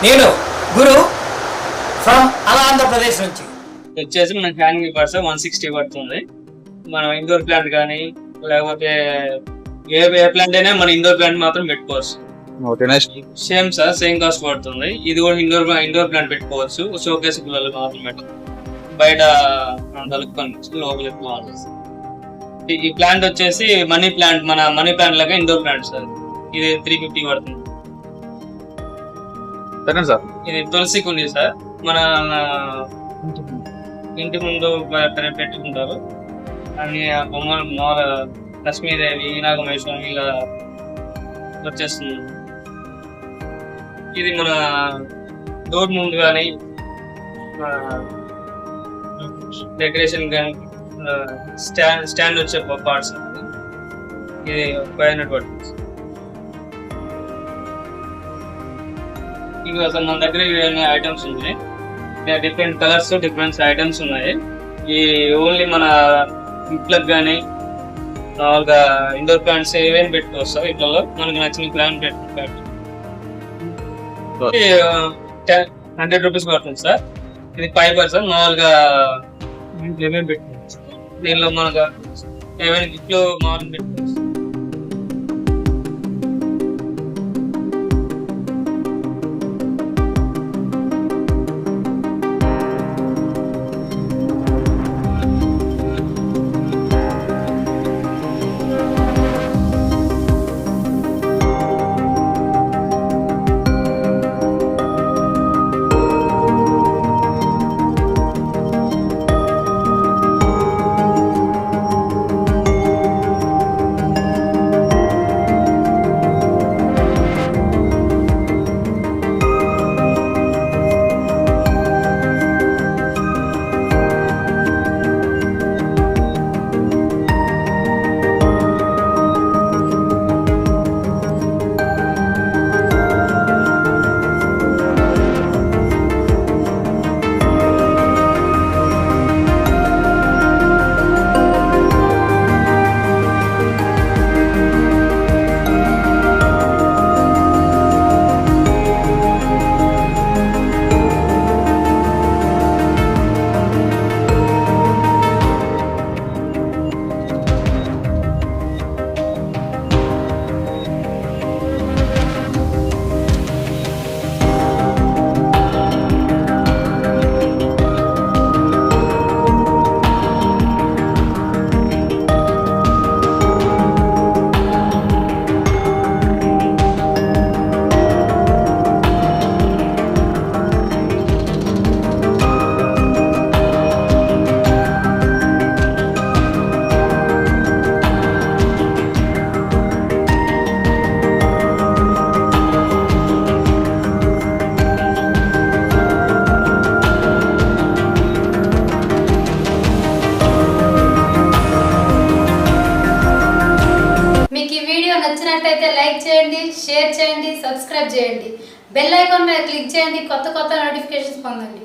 నేను గురు ఫ్రమ్ అలా ఆంధ్రప్రదేశ్ నుంచి. వచ్చేసి మనకి హ్యాంగింగ్ బర్డ్స్ 160 పడుతుంది. మనం ఇండోర్ ప్లాంట్ కానీ లేకపోతే ఏ ప్లాంట్ అయినా మన ఇండోర్ ప్లాంట్ మాత్రం పెట్టుకోవచ్చు. సేమ్ సార్, సేమ్ కాస్ట్ పడుతుంది. ఇది కూడా ఇండోర్ ప్లాంట్ పెట్టుకోవచ్చు. షోకేస్ పిల్లలు మాత్రం పెట్టుకోవచ్చు. బయట తలుపుకొని లోపల ఈ ప్లాంట్ వచ్చేసి మనీ ప్లాంట్, మన మనీ ప్లాంట్ లాగా ఇండోర్ ప్లాంట్ సార్. ఇది 350 పడుతుంది సార్. ఇది తులసికి ఉంది సార్. మన ఇంటి ముందు పెట్టుకుంటారు. అన్ని బొమ్మలు మామూలుగా లక్ష్మీదేవి, నాగమేశ్వరం ఇలా వచ్చేస్తుంది. ఇది మన డోర్ ముందు కానీ డెకరేషన్ కానీ స్టాండ్ వచ్చే పార్ట్స్. ఇది 500 పడుతుంది. ఇవి అసలు మన దగ్గర ఐటమ్స్ ఉన్నాయి. డిఫరెంట్ కలర్స్, డిఫరెంట్ ఐటమ్స్ ఉన్నాయి. ఈ ఓన్లీ మన ఇంట్లోకి కానీ మామూలుగా ఇండోర్ ప్లాంట్స్ ఏమేమి పెట్టుకోవచ్చు. ఇట్లలో మనకు నచ్చిన ప్లాంట్ పెట్టుకోవచ్చు. 100 రూపీస్ పడుతుంది సార్. ఇది 5% మామూలుగా ఏమేమి పెట్టుకోవచ్చు. దీనిలో మనకు ఏమైనా గిఫ్ట్లు మామూలుగా పెట్టుకోవచ్చు. నచ్చినట్లయితే లైక్ చేయండి, షేర్ చేయండి, సబ్స్క్రైబ్ చేయండి. బెల్ ఐకాన్ మీద క్లిక్ చేయండి. కొత్త నోటిఫికేషన్స్ పొందండి.